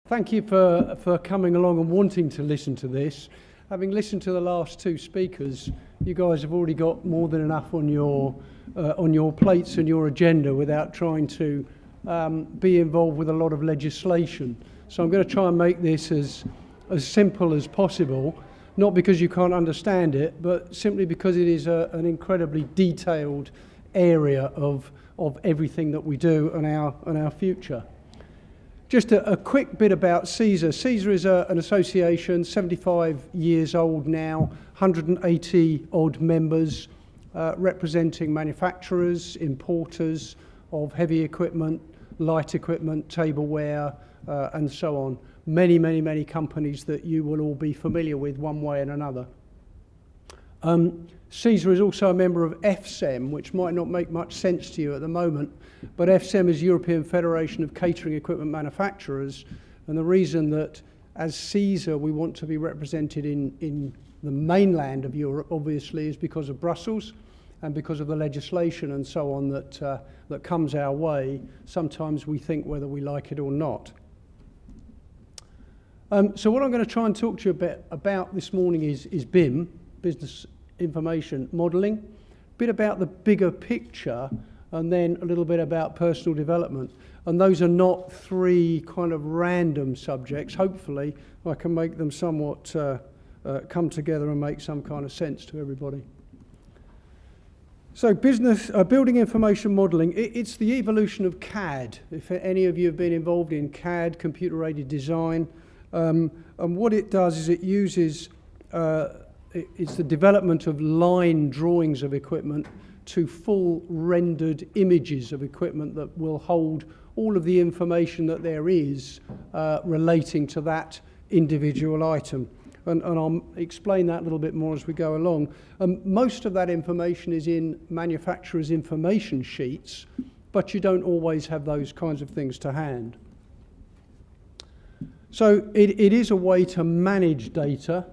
Thank you for coming along and wanting to listen to this. Having listened to the last two speakers, you guys have already got more than enough on your plates and your agenda without trying to be involved with a lot of legislation. So I'm going to try and make this as simple as possible, not because you can't understand it, but simply because it is an incredibly detailed area of everything that we do and our future. Just a quick bit about CESA. CESA is an association, 75 years old now, 180 odd members, representing manufacturers, importers of heavy equipment, light equipment, tableware, and so on. Many companies that you will all be familiar with one way and another. CESA is also a member of FSEM, which might not make much sense to you at the moment, but FSEM is European Federation of Catering Equipment Manufacturers, and the reason that as CESA we want to be represented in the mainland of Europe, obviously, is because of Brussels and because of the legislation and so on that comes our way. Sometimes we think whether we like it or not. So what I'm going to try and talk to you a bit about this morning is BIM, Business Information Modelling, a bit about the bigger picture, and then a little bit about personal development. And those are not three kind of random subjects. Hopefully I can make them somewhat come together and make some kind of sense to everybody. So building information modelling, it's the evolution of CAD. If any of you have been involved in CAD, computer-aided design, and what it does is it uses it's the development of line drawings of equipment to full rendered images of equipment that will hold all of the information that there is relating to that individual item. And I'll explain that a little bit more as we go along. Most of that information is in manufacturers' information sheets, but you don't always have those kinds of things to hand. So it is a way to manage data,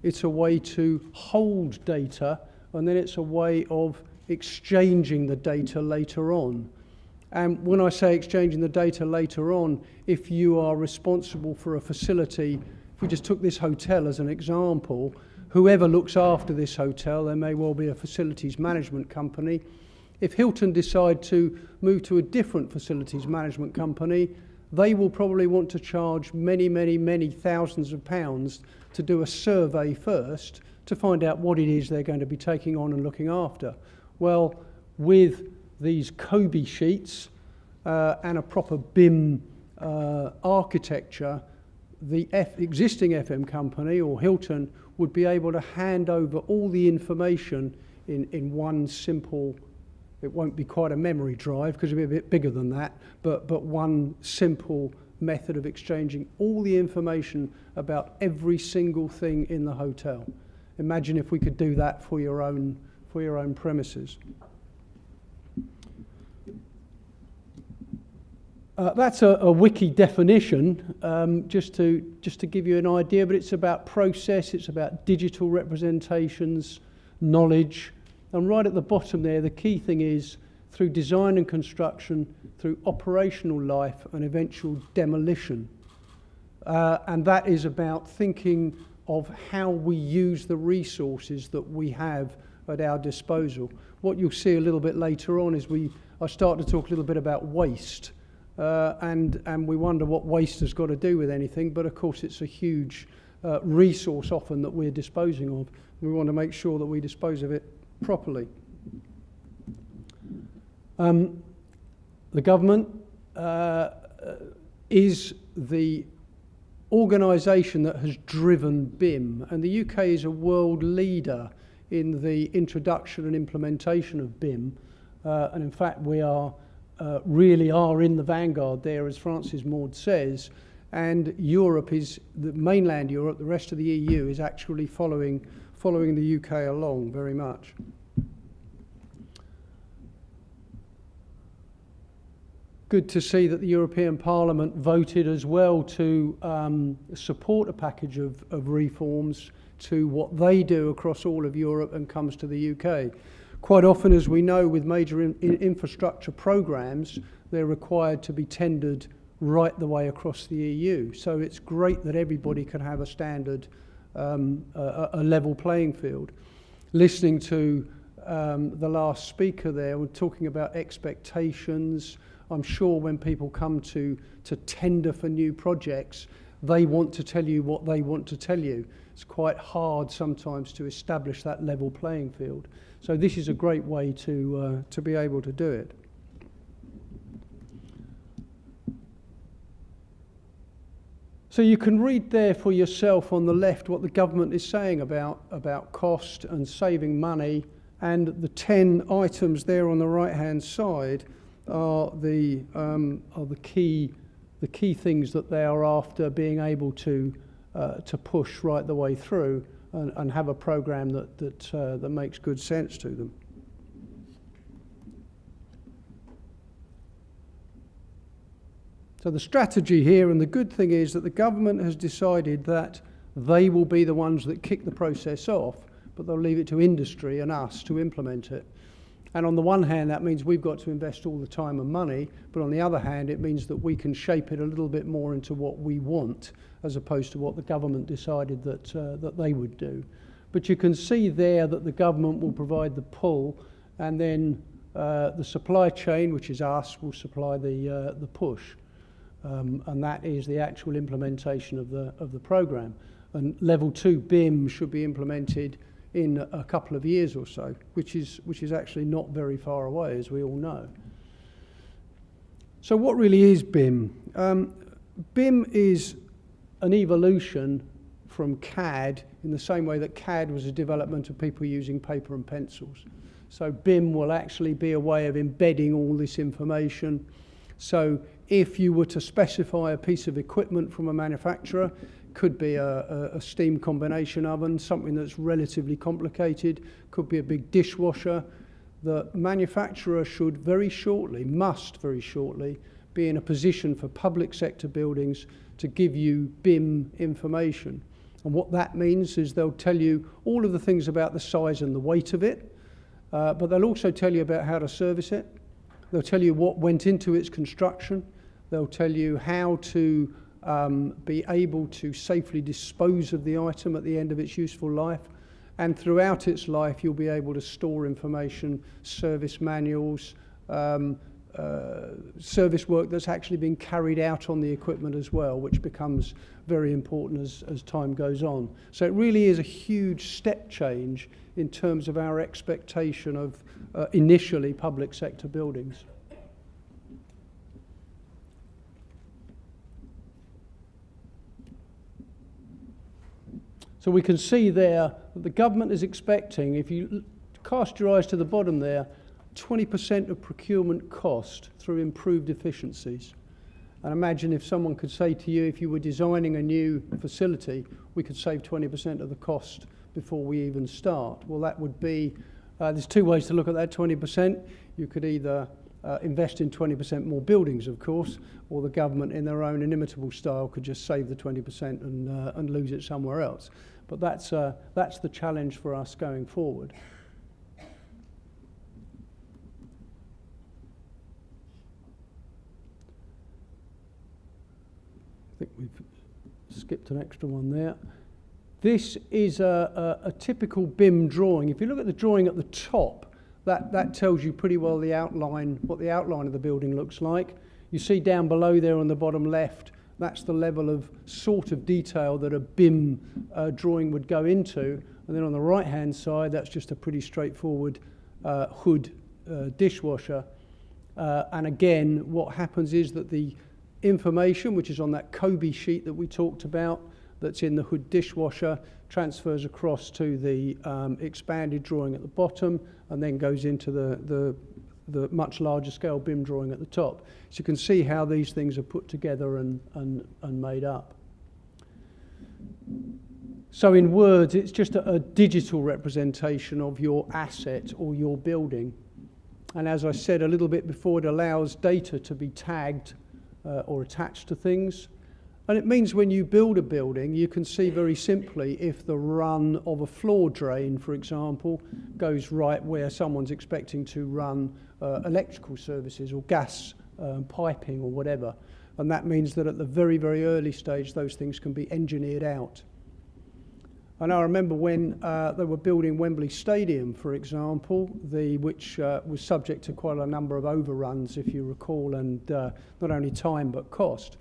it's a way to hold data, and then it's a way of exchanging the data later on. And when I say exchanging the data later on, if you are responsible for a facility, if we just took this hotel as an example, whoever looks after this hotel, there may well be a facilities management company. If Hilton decide to move to a different facilities management company, they will probably want to charge many thousands of pounds to do a survey first to find out what it is they're going to be taking on and looking after. Well, with these Kobe sheets and a proper BIM architecture, the existing FM company or Hilton would be able to hand over all the information in one simple, it won't be quite a memory drive because it'll be a bit bigger than that, but one simple method of exchanging all the information about every single thing in the hotel. Imagine if we could do that for your own premises. That's a wiki definition, just to give you an idea, but it's about process, it's about digital representations, knowledge, and right at the bottom there, the key thing is through design and construction, through operational life and eventual demolition. And that is about thinking of how we use the resources that we have at our disposal. What you'll see a little bit later on is I start to talk a little bit about waste. And we wonder what waste has got to do with anything, but of course it's a huge resource often that we're disposing of. We want to make sure that we dispose of it properly. The government is the organisation that has driven BIM, and the UK is a world leader in the introduction and implementation of BIM, and in fact we really are in the vanguard there, as Francis Maud says, and Europe is, the mainland Europe, the rest of the EU is actually following the UK along very much. Good to see that the European Parliament voted as well to support a package of reforms to what they do across all of Europe and comes to the UK. Quite often, as we know, with major infrastructure programmes, they're required to be tendered right the way across the EU. So it's great that everybody can have a standard, a level playing field. Listening to the last speaker there, we're talking about expectations. I'm sure when people come to tender for new projects, they want to tell you what they want to tell you. It's quite hard sometimes to establish that level playing field. So this is a great way to be able to do it. So you can read there for yourself on the left what the government is saying about cost and saving money, and the 10 items there on the right-hand side are the key things that they are after being able to push right the way through and have a program that makes good sense to them. So the strategy here, and the good thing is that the government has decided that they will be the ones that kick the process off, but they'll leave it to industry and us to implement it. And on the one hand, that means we've got to invest all the time and money, but on the other hand, it means that we can shape it a little bit more into what we want, as opposed to what the government decided that they would do. But you can see there that the government will provide the pull, and then the supply chain, which is us, will supply the push. And that is the actual implementation of the program. And level 2 BIM should be implemented in a couple of years or so, which is actually not very far away, as we all know. So what really is BIM? BIM is an evolution from CAD in the same way that CAD was a development of people using paper and pencils. So BIM will actually be a way of embedding all this information. So if you were to specify a piece of equipment from a manufacturer, could be a steam combination oven, something that's relatively complicated, could be a big dishwasher. The manufacturer should must very shortly, be in a position for public sector buildings to give you BIM information. And what that means is they'll tell you all of the things about the size and the weight of it, but they'll also tell you about how to service it. They'll tell you what went into its construction. They'll tell you how to be able to safely dispose of the item at the end of its useful life. And throughout its life, you'll be able to store information, service manuals, service work that's actually been carried out on the equipment as well, which becomes very important as time goes on. So it really is a huge step change in terms of our expectation of initially public sector buildings. So we can see there that the government is expecting, if you cast your eyes to the bottom there, 20% of procurement cost through improved efficiencies. And imagine if someone could say to you, if you were designing a new facility, we could save 20% of the cost before we even start. Well, that would be, there's two ways to look at that 20%. You could either invest in 20% more buildings, of course, or the government in their own inimitable style could just save the 20% and lose it somewhere else. But that's the challenge for us going forward. I think we've skipped an extra one there. This is a typical BIM drawing. If you look at the drawing at the top, that tells you pretty well the outline, what the outline of the building looks like. You see down below there on the bottom left, that's the level of sort of detail that a BIM drawing would go into. And then on the right-hand side, that's just a pretty straightforward hood dishwasher. And again, what happens is that the information, which is on that Kobe sheet that we talked about, that's in the hood dishwasher, transfers across to the expanded drawing at the bottom, and then goes into the much larger scale BIM drawing at the top. So you can see how these things are put together and made up. So in words, it's just a digital representation of your asset or your building. And as I said a little bit before, it allows data to be tagged or attached to things. And it means when you build a building, you can see very simply if the run of a floor drain, for example, goes right where someone's expecting to run electrical services or gas piping or whatever. And that means that at the very, very early stage, those things can be engineered out. And I remember when they were building Wembley Stadium, for example, which was subject to quite a number of overruns, if you recall, and not only time but cost.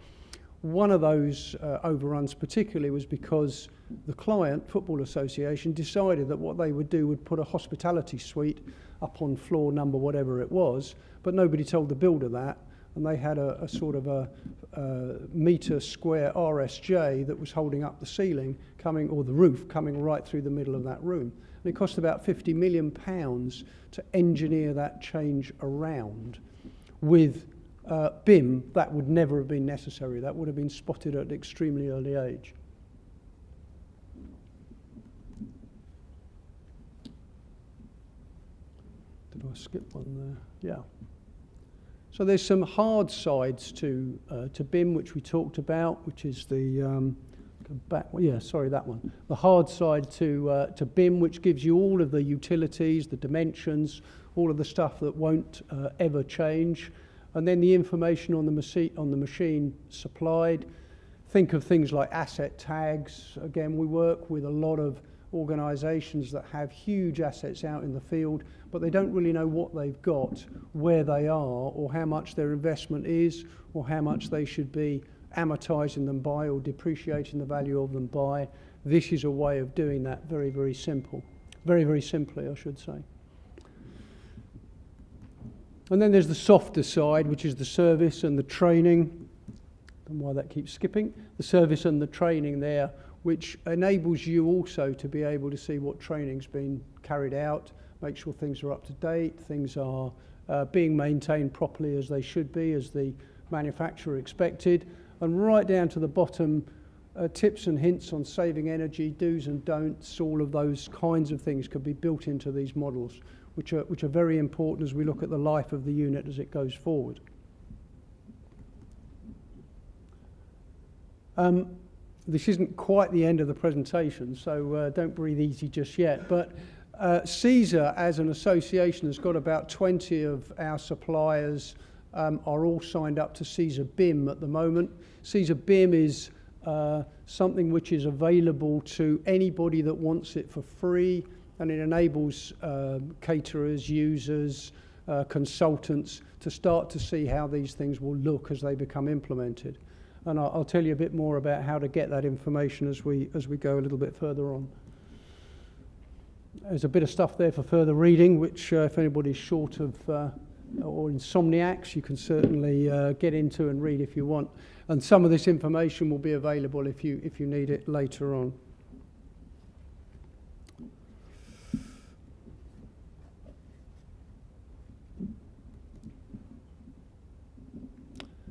One of those overruns particularly was because the client, Football Association, decided that what they would do would put a hospitality suite up on floor number whatever it was, but nobody told the builder that, and they had a sort of a metre square RSJ that was holding up the ceiling or the roof coming right through the middle of that room. And it cost about £50 million to engineer that change around. With BIM, that would never have been necessary. That would have been spotted at an extremely early age. Did I skip one there? Yeah. So there's some hard sides to BIM, which we talked about, which is the that one. The hard side to BIM, which gives you all of the utilities, the dimensions, all of the stuff that won't ever change, and then the information on the machine supplied. Think of things like asset tags. Again, we work with a lot of organisations that have huge assets out in the field, but they don't really know what they've got, where they are, or how much their investment is, or how much they should be amortising them by or depreciating the value of them by. This is a way of doing that very, very simply, I should say. And then there's the softer side, which is the service and the training. I don't know why that keeps skipping. The service and the training there, which enables you also to be able to see what training's been carried out, make sure things are up to date, things are being maintained properly as they should be, as the manufacturer expected, and right down to the bottom, tips and hints on saving energy, do's and don'ts, all of those kinds of things could be built into these models, which are very important as we look at the life of the unit as it goes forward. This isn't quite the end of the presentation, so don't breathe easy just yet. But CESA, as an association, has got about 20 of our suppliers are all signed up to CESA BIM at the moment. CESA BIM is something which is available to anybody that wants it for free, and it enables caterers, users, consultants to start to see how these things will look as they become implemented. And I'll tell you a bit more about how to get that information as we go a little bit further on. There's a bit of stuff there for further reading, which if anybody's short of or insomniacs, you can certainly get into and read if you want. And some of this information will be available if you need it later on.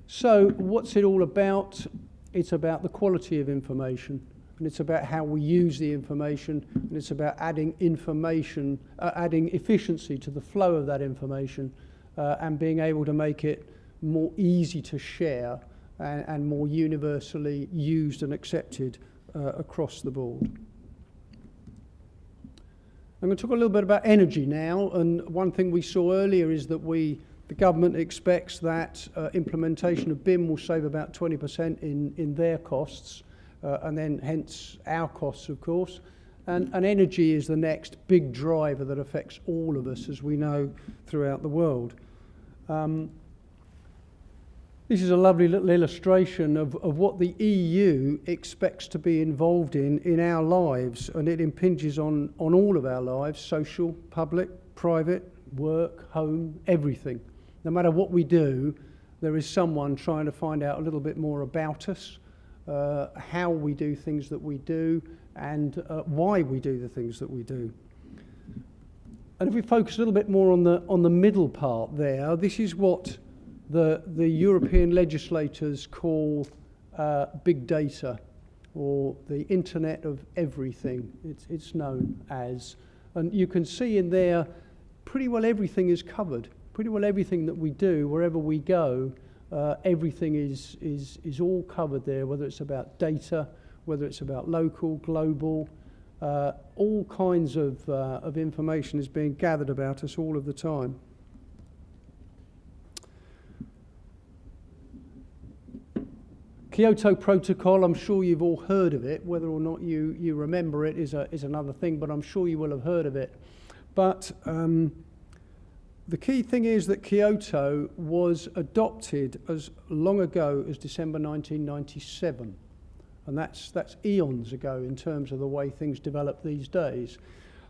So what's it all about? It's about the quality of information, and it's about how we use the information, and it's about adding efficiency to the flow of that information, and being able to make it more easy to share and more universally used and accepted across the board. I'm going to talk a little bit about energy now, and one thing we saw earlier is that the government expects that implementation of BIM will save about 20% in their costs, and then hence our costs, of course. And energy is the next big driver that affects all of us, as we know, throughout the world. This is a lovely little illustration of what the EU expects to be involved in our lives, and it impinges on all of our lives: social, public, private, work, home, everything. No matter what we do, there is someone trying to find out a little bit more about us, how we do things that we do, and why we do the things that we do. And if we focus a little bit more on the middle part there, this is what the European legislators call big data, or the Internet of Everything, it's known as. And you can see in there pretty well everything is covered. Pretty well everything that we do, wherever we go, everything is all covered there, whether it's about data, whether it's about local, global, all kinds of information is being gathered about us all of the time. Kyoto Protocol, I'm sure you've all heard of it. Whether or not you remember it is another thing, but I'm sure you will have heard of it. But the key thing is that Kyoto was adopted as long ago as December 1997. And that's eons ago in terms of the way things develop these days.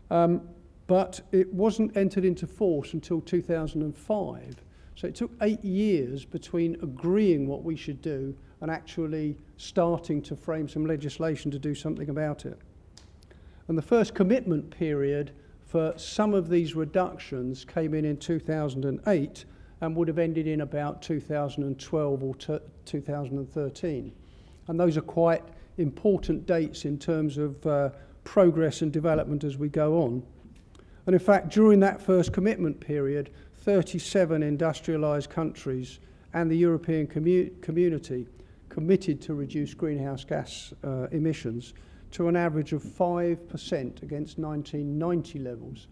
But it wasn't entered into force until 2005. So it took 8 years between agreeing what we should do and actually starting to frame some legislation to do something about it. And the first commitment period for some of these reductions came in 2008 and would have ended in about 2012 or 2013. And those are quite important dates in terms of progress and development as we go on. And in fact, during that first commitment period, 37 industrialised countries and the European community committed to reduce greenhouse gas emissions to an average of 5% against 1990 levels,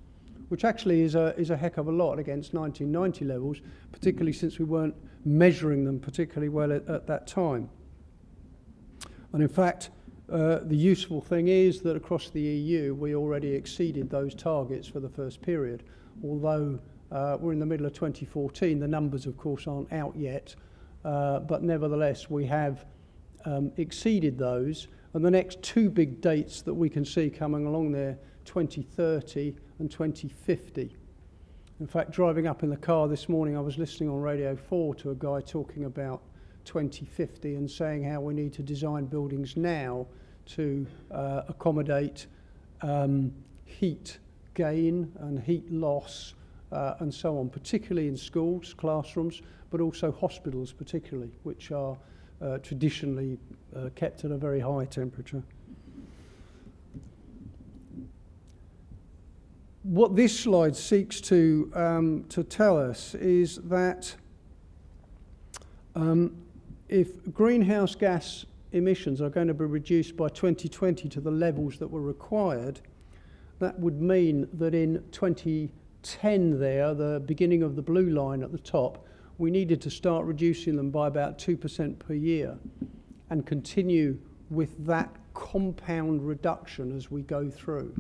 which actually is a heck of a lot against 1990 levels, particularly since we weren't measuring them particularly well at that time. And in fact, the useful thing is that across the EU, we already exceeded those targets for the first period. Although we're in the middle of 2014, the numbers, of course, aren't out yet. But nevertheless, we have exceeded those. And the next two big dates that we can see coming along there, 2030 and 2050. In fact, driving up in the car this morning, I was listening on Radio 4 to a guy talking about 2050 and saying how we need to design buildings now to accommodate heat gain and heat loss and so on, particularly in schools, classrooms, but also hospitals particularly, which are traditionally kept at a very high temperature. What this slide seeks to tell us is that if greenhouse gas emissions are going to be reduced by 2020 to the levels that were required, that would mean that in 2010 there, the beginning of the blue line at the top, we needed to start reducing them by about 2% per year and continue with that compound reduction as we go through.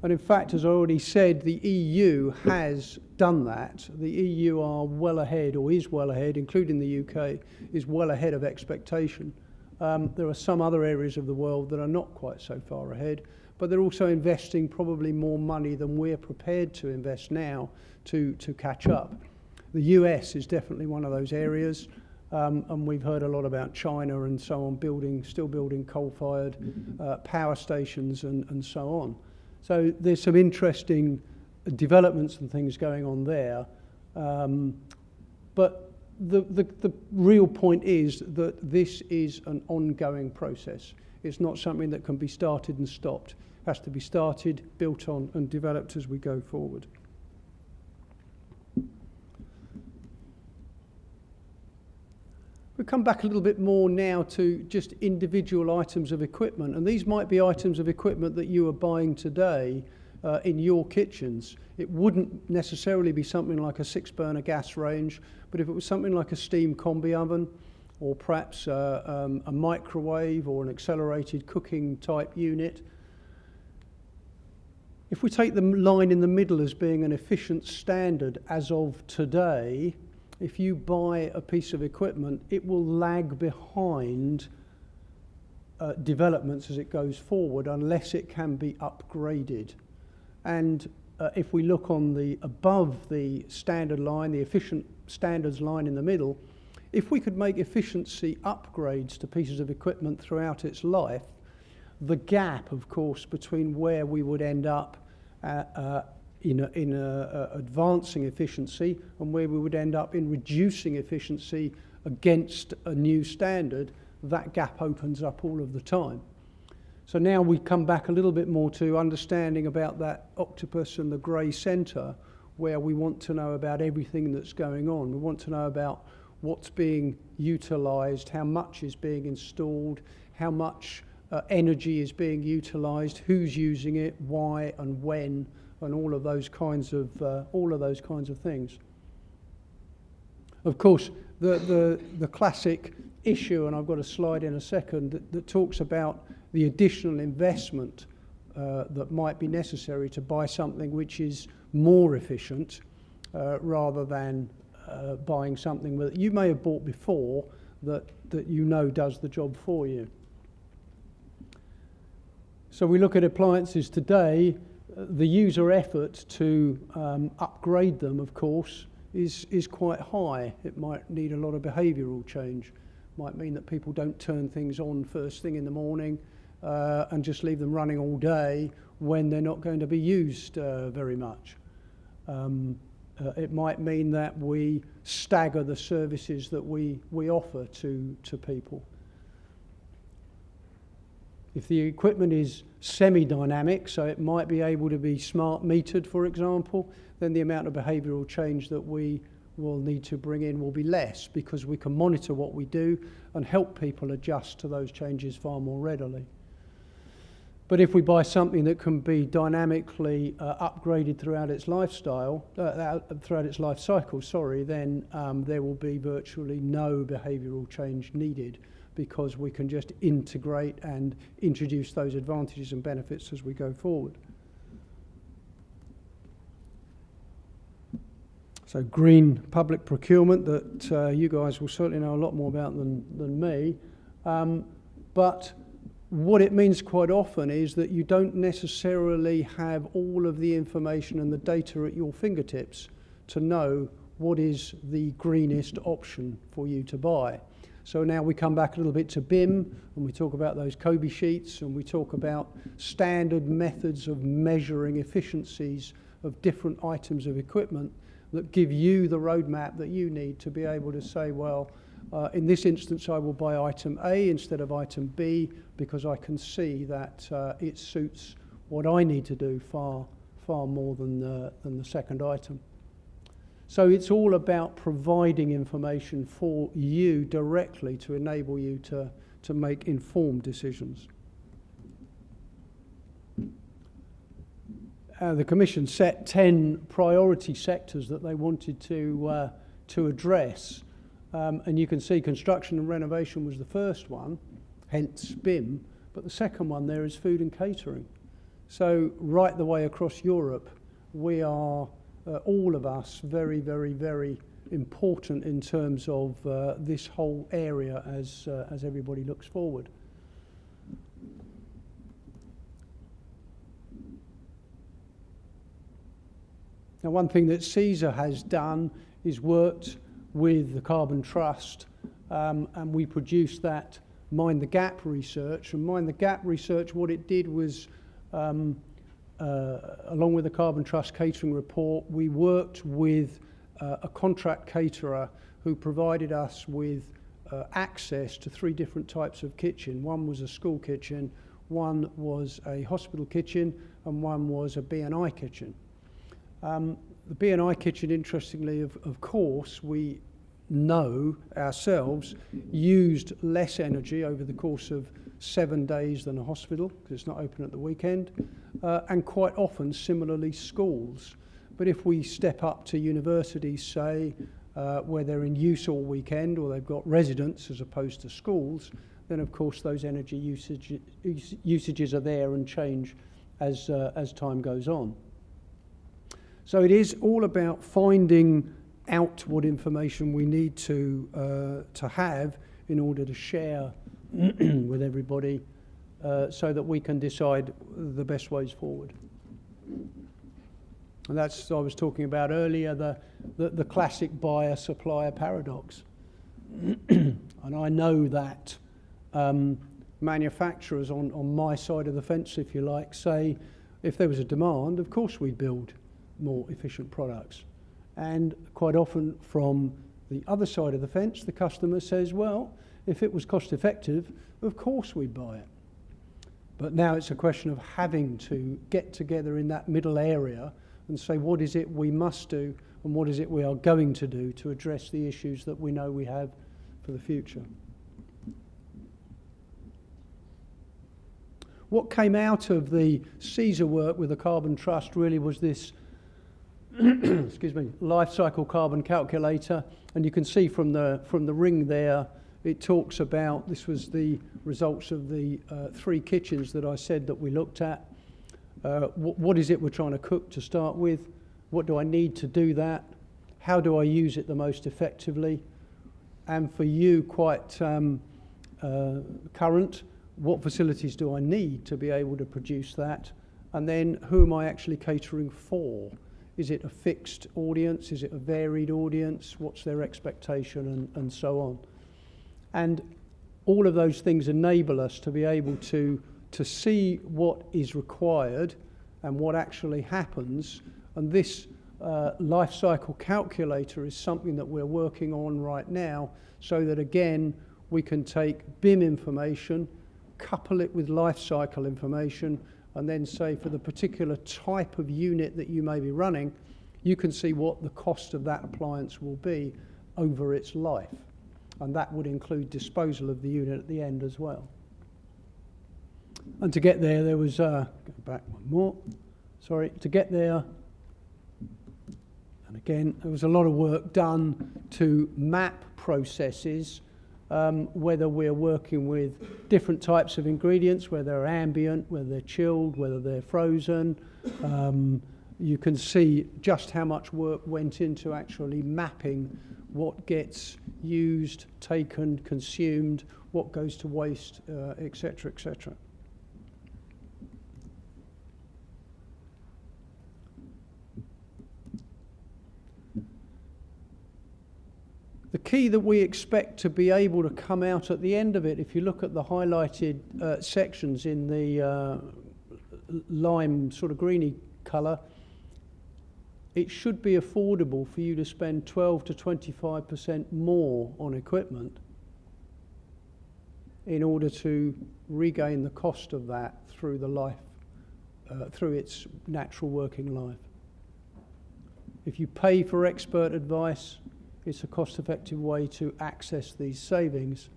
And in fact, as I already said, the EU has done that. The EU are well ahead, or is well ahead, including the UK, is well ahead of expectation. There are some other areas of the world that are not quite so far ahead, but they're also investing probably more money than we're prepared to invest now to catch up. The US is definitely one of those areas, and we've heard a lot about China and so on, still building coal-fired power stations and so on. So there's some interesting developments and things going on there. But the real point is that this is an ongoing process. It's not something that can be started and stopped. It has to be started, built on, and developed as we go forward. We'll come back a little bit more now to just individual items of equipment. And these might be items of equipment that you are buying today in your kitchens. It wouldn't necessarily be something like a 6-burner gas range, but if it was something like a steam combi oven, or perhaps a microwave or an accelerated cooking type unit. If we take the line in the middle as being an efficient standard as of today, if you buy a piece of equipment, it will lag behind developments as it goes forward unless it can be upgraded. And if we look on the above the standard line, the efficient standards line in the middle, if we could make efficiency upgrades to pieces of equipment throughout its life, the gap, of course, between where we would end up in advancing efficiency and where we would end up in reducing efficiency against a new standard, that gap opens up all of the time. So now we come back a little bit more to understanding about that octopus and the grey centre, where we want to know about everything that's going on. We want to know about what's being utilised, how much is being installed, how much energy is being utilised, who's using it, why and when, and all of those kinds of things. Of course, the classic issue, and I've got a slide in a second, that talks about the additional investment that might be necessary to buy something which is more efficient rather than buying something that you may have bought before that you know does the job for you. So we look at appliances today. The user effort to upgrade them, of course, is quite high. It might need a lot of behavioural change. Might mean that people don't turn things on first thing in the morning and just leave them running all day when they're not going to be used very much. It might mean that we stagger the services that we offer to people. If the equipment is semi-dynamic, so it might be able to be smart metered, for example, then the amount of behavioural change that we will need to bring in will be less, because we can monitor what we do and help people adjust to those changes far more readily. But if we buy something that can be dynamically upgraded throughout its life cycle, then there will be virtually no behavioural change needed, because we can just integrate and introduce those advantages and benefits as we go forward. So green public procurement, that you guys will certainly know a lot more about than me. But what it means quite often is that you don't necessarily have all of the information and the data at your fingertips to know what is the greenest option for you to buy. So now we come back a little bit to BIM, and we talk about those Kobe sheets, and we talk about standard methods of measuring efficiencies of different items of equipment that give you the roadmap that you need to be able to say, well, in this instance, I will buy item A instead of item B, because I can see that it suits what I need to do far more than the second item. So it's all about providing information for you directly to enable you to make informed decisions. The Commission set 10 priority sectors that they wanted to address. And you can see construction and renovation was the first one, hence BIM, but the second one there is food and catering. So right the way across Europe, we are, all of us, very, very, very important in terms of this whole area as everybody looks forward. Now, one thing that CESA has done is worked with the Carbon Trust, and we produced that Mind the Gap research. And Mind the Gap research, what it did was, along with the Carbon Trust catering report, we worked with a contract caterer who provided us with access to 3 different types of kitchen. One was a school kitchen, one was a hospital kitchen, and one was a B&I kitchen. The B&I kitchen, interestingly, of course, we know ourselves, used less energy over the course of 7 days than a hospital, because it's not open at the weekend, and quite often, similarly, schools. But if we step up to universities, say, where they're in use all weekend, or they've got residents as opposed to schools, then of course those energy usages are there and change as time goes on. So it is all about finding out what information we need to have in order to share with everybody, so that we can decide the best ways forward. And that's, I was talking about earlier, the classic buyer-supplier paradox. And I know that manufacturers on my side of the fence, if you like, say if there was a demand, of course we'd build more efficient products. And quite often from the other side of the fence, the customer says, well, if it was cost effective, of course we'd buy it. But now it's a question of having to get together in that middle area and say, what is it we must do and what is it we are going to do to address the issues that we know we have for the future. What came out of the CESA work with the Carbon Trust really was this excuse me, life cycle carbon calculator, and you can see from the ring there it talks about, this was the results of the 3 kitchens that I said that we looked at. What is it we're trying to cook to start with? What do I need to do that? How do I use it the most effectively? And for you, quite current, what facilities do I need to be able to produce that? And then who am I actually catering for? Is it a fixed audience? Is it a varied audience? What's their expectation, and so on? And all of those things enable us to be able to see what is required and what actually happens. And this life cycle calculator is something that we're working on right now, so that again we can take BIM information, couple it with life cycle information, and then say for the particular type of unit that you may be running, you can see what the cost of that appliance will be over its life. And that would include disposal of the unit at the end as well. And to get there, there was, go back one more, sorry, to get there, and again, there was a lot of work done to map processes, whether we're working with different types of ingredients, whether they're ambient, whether they're chilled, whether they're frozen. You can see just how much work went into actually mapping what gets used, taken, consumed, what goes to waste, etc., etc. The key that we expect to be able to come out at the end of it, if you look at the highlighted sections in the lime sort of greeny colour, it should be affordable for you to spend 12 to 25% more on equipment in order to regain the cost of that through the life, through its natural working life. If you pay for expert advice, it's a cost-effective way to access these savings.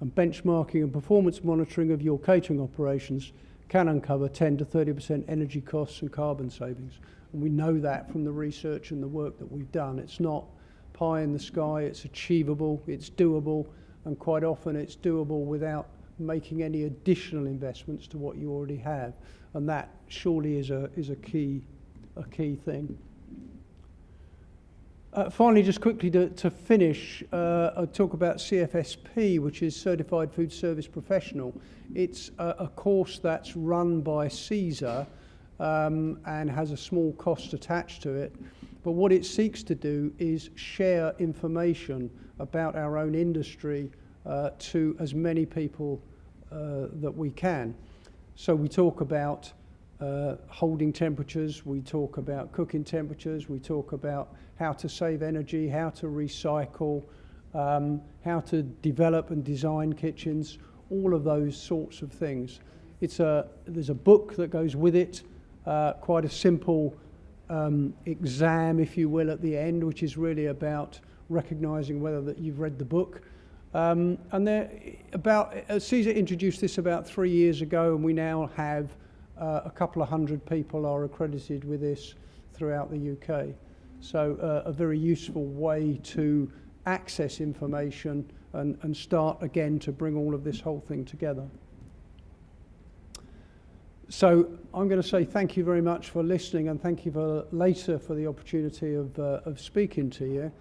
And benchmarking and performance monitoring of your catering operations can uncover 10 to 30% energy costs and carbon savings. And we know that from the research and the work that we've done. It's not pie in the sky, it's achievable, it's doable, and quite often it's doable without making any additional investments to what you already have. And that surely is a key thing. Finally, just quickly to finish, I'll talk about CFSP, which is Certified Food Service Professional. It's a course that's run by CSER and has a small cost attached to it. But what it seeks to do is share information about our own industry to as many people that we can. So we talk about holding temperatures, we talk about cooking temperatures, we talk about how to save energy, how to recycle, how to develop and design kitchens, all of those sorts of things. There's a book that goes with it, quite a simple exam, if you will, at the end, which is really about recognising whether that you've read the book. And CSER introduced this about 3 years ago, and we now have a couple of hundred people are accredited with this throughout the UK. So a very useful way to access information and start again to bring all of this whole thing together. So I'm going to say thank you very much for listening, and thank you for LACA for the opportunity of speaking to you.